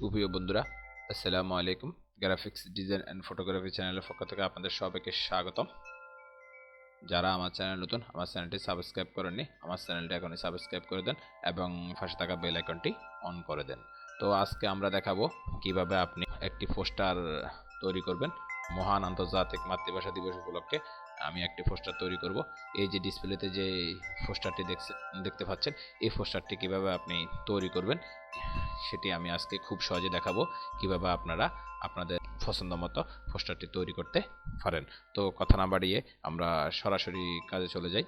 সুপ্রিয় বন্ধুরা, আসসালামু আলাইকুম। গ্রাফিক্স ডিজাইন অ্যান্ড ফটোগ্রাফি চ্যানেলের পক্ষ থেকে আপনাদের সবাইকে স্বাগতম। যারা আমার চ্যানেল নতুন, আমার চ্যানেলটি সাবস্ক্রাইব করেননি, আমার চ্যানেলটি এখনই সাবস্ক্রাইব করে দেন এবং পাশে থাকা বেল আইকনটি অন করে দেন। তো আজকে আমরা দেখাবো কিভাবে আপনি একটি পোস্টার তৈরি করবেন। মহান আন্তর্জাতিক মাতৃভাষা দিবস উপলক্ষে আমি একটি পোস্টার তৈরি করব। এই যে ডিসপ্লেতে যে পোস্টারটি দেখতে পাচ্ছেন, এই পোস্টারটি কিভাবে আপনি তৈরি করবেন সেটি আমি আজকে খুব সহজে দেখাবো, কিভাবে আপনারা আপনাদের পছন্দ মতো পোস্টারটি তৈরি করতে পারেন। তো কথা না বাড়িয়ে আমরা সরাসরি কাজে চলে যাই।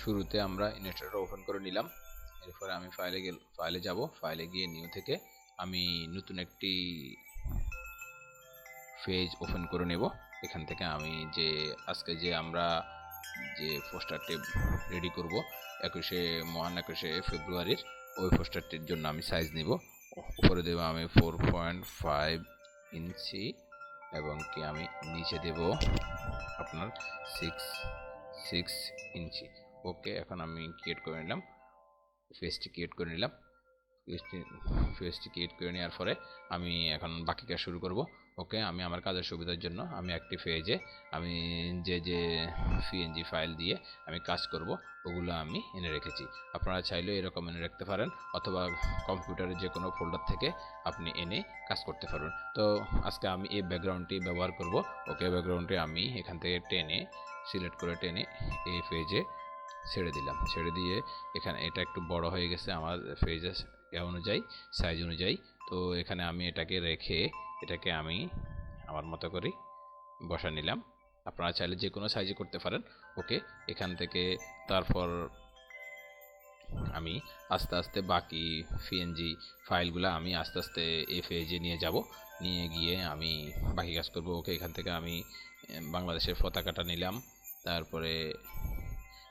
শুরুতে আমরা ইলাস্ট্রেটর ওপেন করে নিলাম। এরপরে আমি ফাইলে যাব। ফাইলে গিয়ে নিউ থেকে আমি নতুন একটি পেজ ওপেন করে নেব। এখান থেকে আমি যে আজকে যে আমরা যে পোস্টারটি রেডি করব 21শে ফেব্রুয়ারির, ওই পোস্টারটির জন্য আমি সাইজ নিব। উপরে দেব আমি 4.5 ইঞ্চি এবং কি আমি নিচে দেব আপনার 6 ইঞ্চি। ওকে, এখন আমি ক্রিয়েট করে নিলাম, পেজটি ক্রিয়েট করে নিলাম। পেজটি ক্রিয়েট করে নেওয়ার পরে আমি এখন বাকি কাজ শুরু করব। ওকে, আমি আমার কাজের সুবিধার জন্য আমি একটি পেজে আমি যে পিএনজি ফাইল দিয়ে আমি কাজ করব ওগুলো আমি এনে রেখেছি। আপনারা চাইলে এরকম এনে রাখতে পারেন, অথবা কম্পিউটারের যে কোনো ফোল্ডার থেকে আপনি এনে কাজ করতে পারবেন। তো আজকে আমি এই ব্যাকগ্রাউন্ডটি ব্যবহার করব। ওকে, ব্যাকগ্রাউন্ডটি আমি এখান থেকে সিলেক্ট করে টেনে এই পেজে ছেড়ে দিলাম। ছেড়ে দিয়ে এখানে এটা একটু বড় হয়ে গেছে আমার পেজের অনুযায়ী, সাইজ অনুযায়ী। তো এখানে আমি এটাকে রেখে এটাকে আমি আমার মতো করে বসা নিলাম। আপনারা চাইলে যে কোনো সাইজে করতে পারেন। ওকে, এখান থেকে তারপর আমি আস্তে আস্তে বাকি পিএনজি ফাইলগুলো আমি আস্তে আস্তে এই পেজে নিয়ে যাব। নিয়ে গিয়ে আমি বাকি কাজ করব। ওকে, এখান থেকে আমি বাংলাদেশের পতাকাটা নিলাম। তারপরে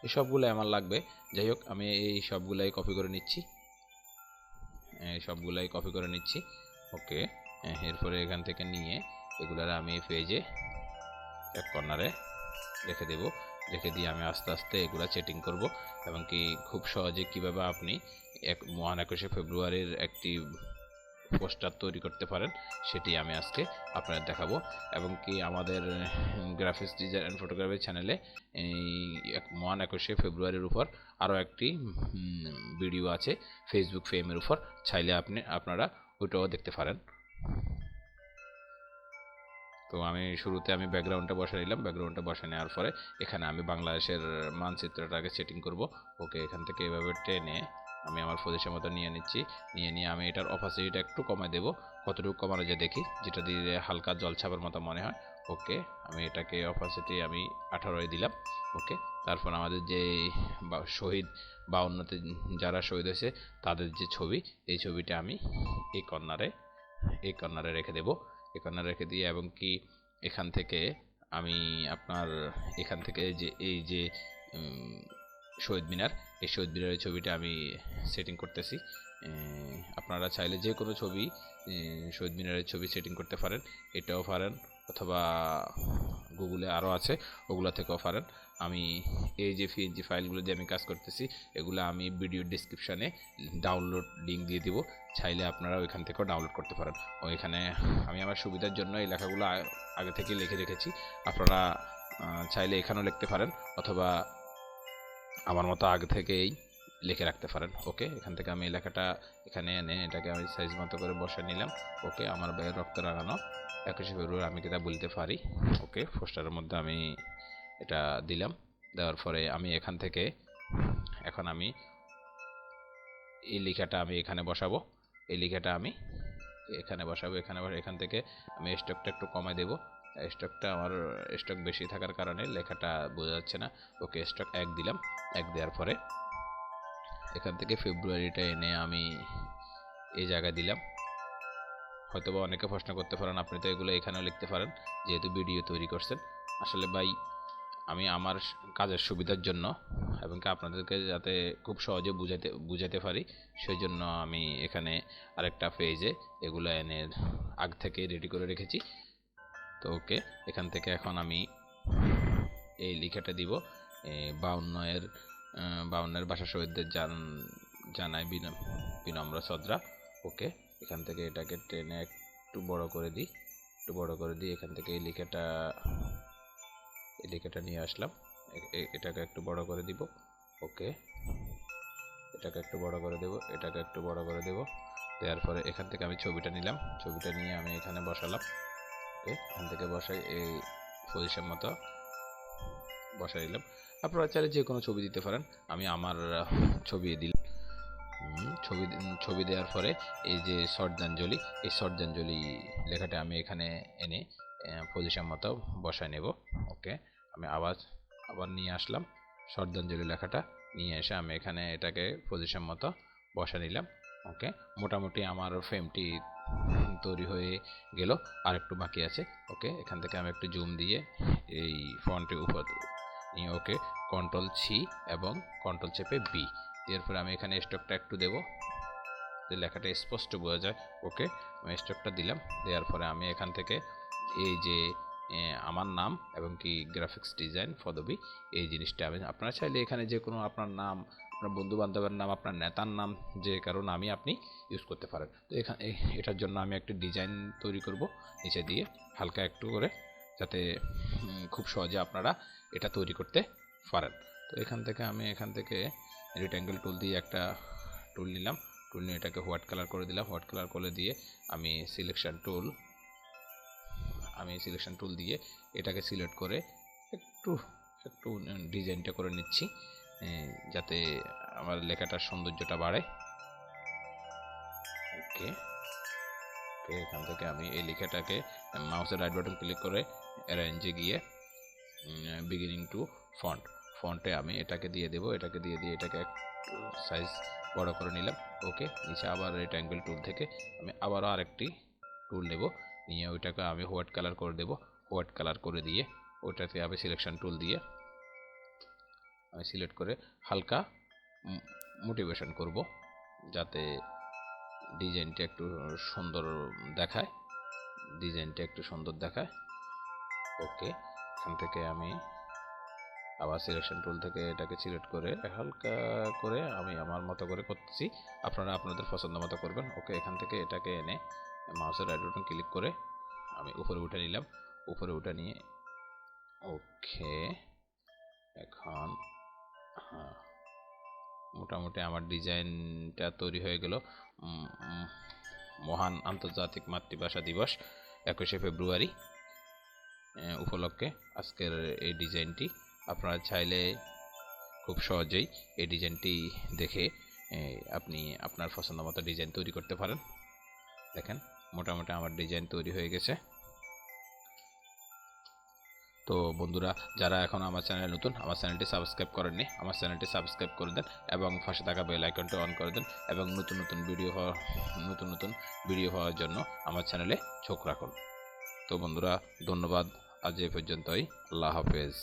এই সবগুলো আমার লাগবে। যাই হোক, আমি এই সবগুলাই কপি করে নিচ্ছি। ওকে, এরপরে এখান থেকে নিয়ে এগুলার আমি পেজে এক কর্নারে রেখে দেব। রেখে দিয়ে আমি আস্তে আস্তে এগুলা সেটিং করব এবং কি খুব সহজে কিভাবে আপনি মহান 21শে ফেব্রুয়ারির একটি পোস্টার তৈরি করতে পারেন সেটি আমি আজকে আপনাদের দেখাবো। এবং কি আমাদের গ্রাফিক্স ডিজাইন অ্যান্ড ফটোগ্রাফি চ্যানেলে এই মহান 21শে ফেব্রুয়ারির উপর আরও একটি ভিডিও আছে ফেসবুক ফেমের উপর, চাইলে আপনারা ওইটাও দেখতে পারেন। তো আমি শুরুতে আমি ব্যাকগ্রাউন্ডটা বসে নিলাম। ব্যাকগ্রাউন্ডটা বসে নেওয়ার পরে এখানে আমি বাংলাদেশের মানচিত্রটাকে সেটিং করব। ওকে, এখান থেকে এভাবে টেনে আমি আমার পজিশন মতো নিয়ে নিচ্ছি। নিয়ে আমি এটার অপাসিটিটা একটু কমাই দেব, কতটুকু কমানো যায় দেখি, যেটা দিয়ে হালকা জল ছাপার মতো মনে হয়। ওকে, আমি এটাকে অপাসিটি আমি 18 দিলাম। ওকে, তারপর আমাদের যে শহীদ 52তে যারা শহীদ হয়েছে তাদের যে ছবি, এই ছবিটা আমি এই কর্নারে রেখে দেব। এখানে রেখে দিয়ে এবং কি এখান থেকে আমি আপনার এখান থেকে যে এই যে শহীদ মিনার, এই শহীদ মিনারের ছবিটা আমি সেটিং করতেছি। আপনারা চাইলে যে কোনো ছবি শহীদ মিনারের ছবি সেটিং করতে পারেন, এটাও পারেন, অথবা গুগলে আরও আছে ওগুলো থেকেও পারেন। আমি এই যে পিএনজি ফাইলগুলো দিয়ে আমি কাজ করতেছি এগুলো আমি ভিডিও ডিসক্রিপশানে ডাউনলোড লিঙ্ক দিয়ে দিব, চাইলে আপনারা ওইখান থেকেও ডাউনলোড করতে পারেন। ওইখানে আমি আমার সুবিধার জন্য এই লেখাগুলো আগে থেকে লিখে রেখেছি। আপনারা চাইলে এখানেও লিখতে পারেন, অথবা আমার মতো আগে থেকেই লিখে রাখতে পারেন। ওকে, এখান থেকে আমি লেখাটা এখানে এনে এটাকে আমি সাইজ মতো করে বসে নিলাম। ওকে, আমার ভাইয়ের রক্ত রাঙানো 21শে ফেব্রুয়ারি আমি এটা বলতে পারি। ওকে, পোস্টারের মধ্যে আমি এটা দিলাম। দেওয়ার পরে আমি এখান থেকে এখন আমি এই লেখাটা আমি এখানে বসাবো। এই লেখাটা আমি এখানে বসাবো। এখান থেকে আমি স্টকটা একটু কমাই দেব। স্টকটা আমার স্টক বেশি থাকার কারণে লেখাটা বোঝা যাচ্ছে না। ওকে, স্টক 1 দিলাম। 1 দেওয়ার পরে এখান থেকে ফেব্রুয়ারিটা এনে আমি এই জায়গায় দিলাম। হয়তোবা অনেকে প্রশ্ন করতে পারেন, আপনি তো এগুলো এখানেও লিখতে পারেন যেহেতু ভিডিও তৈরি করছেন। আসলে ভাই আমি আমার কাজের সুবিধার জন্য এবং কি আপনাদেরকে যাতে খুব সহজে বুঝাতে পারি সেই জন্য আমি এখানে আরেকটা পেজে এগুলো এনে আগ থেকে রেডি করে রেখেছি। তো ওকে, এখান থেকে এখন আমি এই লেখাটা দিব 52-এর ভাষা শহীদদের জানাই বিনম্র শ্রদ্ধা। ওকে, এখান থেকে এটাকে টেনে একটু বড় করে দিই, এখান থেকে এই লেখাটা নিয়ে আসলাম, এটাকে একটু বড় করে দিব। ওকে, এটাকে একটু বড় করে দেব, এটাকে একটু বড় করে দেব। দেওয়ার পরে এখান থেকে আমি ছবিটা নিলাম, ছবিটা নিয়ে আমি এখানে বসালাম। ওকে, এখান থেকে বসাই এই পজিশন মতো বসাই দিলাম। আপনারা চাইলে যে কোনো ছবি দিতে পারেন, আমি আমার ছবি দিলাম। ছবি দেওয়ার পরে এই যে শ্রদ্ধাঞ্জলি, এই শ্রদ্ধাঞ্জলি লেখাটা আমি এখানে এনে পজিশন মতো বসায় নেব। ওকে, আমি আবার নিয়ে আসলাম শ্রদ্ধাঞ্জলি লেখাটা, নিয়ে এসে আমি এখানে এটাকে পজিশন মতো বসা নিলাম। ওকে, মোটামুটি আমার ফ্রেমটি তৈরি হয়ে গেল, আর একটু বাকি আছে। ওকে, এখান থেকে আমি একটু জুম দিয়ে এই ফন্টের উপর নিয়ে ওকে কন্ট্রোল সি এবং কন্ট্রোল চেপে বি, এরপরে আমি এখানে স্ট্রোকটা একটু দেব, যে লেখাটা স্পষ্ট বোঝা যায়। ওকে, আমি স্ট্রোকটা দিলাম, দেওয়ার পরে আমি এখান থেকে এই যে আমার নাম এবং কি গ্রাফিক্স ডিজাইন পদবী, এই জিনিসটা আমি, আপনারা চাইলে এখানে যে কোনো আপনার নাম, আপনার বন্ধু বান্ধবের নাম, আপনার নেতার নাম, যে কারো নামই আপনি ইউজ করতে পারেন। তো এখানে এটার জন্য আমি একটা ডিজাইন তৈরি করব নিচে দিয়ে হালকা একটু করে, যাতে খুব সহজে আপনারা এটা তৈরি করতে পারেন। তো এখান থেকে রেক্ট্যাঙ্গেল টুল দিয়ে একটা টুল নিলাম, টুল নিয়ে এটাকে হোয়াইট কালার করে দিলাম। হোয়াইট কালার করে দিয়ে আমি সিলেকশন টুল দিয়ে এটাকে সিলেক্ট করে একটু ডিজাইনটা করে নিচ্ছি, যাতে আমার লেখাটার সৌন্দর্যটা বাড়ে। ওকে, এখান থেকে আমি এই লেখাটাকে মাউসের রাইট বাটন ক্লিক করে অ্যারেঞ্জে গিয়ে বিগিনিং টু ফন্টে আমি এটাকে দিয়ে দেবো, এটাকে এটাকে একটু সাইজ বড় করে নিলাম। ওকে, নিচে আবার রেক্ট্যাঙ্গেল টুল থেকে আমি আবারও আরেকটি টুল নেব, নিয়ে ওইটাকে আমি হোয়াইট কালার করে দেব। হোয়াইট কালার করে দিয়ে ওইটাতে আমি সিলেকশন টুল দিয়ে আমি সিলেক্ট করে হালকা মোটিভেশন করব, যাতে ডিজাইনটা একটু সুন্দর দেখায়, ওকে, এখান থেকে আমি আবার সিলেকশন টুল থেকে এটাকে সিলেক্ট করে হালকা করে আমি আমার মতো করে করতেছি, আপনারা আপনাদের পছন্দ মতো করবেন। ওকে, এখান থেকে এটাকে এনে মাউসের রাইট বাটন ক্লিক করে আমি উপরে উঠে নিলাম, উপরে উঠে নিয়ে ওকে, এখন হ্যাঁ, মোটামুটি আমার ডিজাইনটা তৈরি হয়ে গেল। মহান আন্তর্জাতিক মাতৃভাষা দিবস 21শে ফেব্রুয়ারি উপলক্ষে আজকের এই ডিজাইনটি, আপনারা চাইলে খুব সহজেই এই ডিজাইনটি দেখে আপনি আপনার পছন্দ মতো ডিজাইন তৈরি করতে পারেন। দেখেন, মোটামুটি আমার ডিজাইন তৈরি হয়ে গেছে। তো বন্ধুরা, যারা এখন আমার চ্যানেলে নতুন, আমার চ্যানেলটি সাবস্ক্রাইব করেননি, আমার চ্যানেলটি সাবস্ক্রাইব করে দেন এবং পাশে থাকা বেল আইকনটি অন করে দেন, এবং নতুন নতুন ভিডিও পাওয়ার জন্য আমার চ্যানেলে চোখ রাখুন। তো বন্ধুরা, ধন্যবাদ, আজ এই পর্যন্তই, আল্লাহ হাফেজ।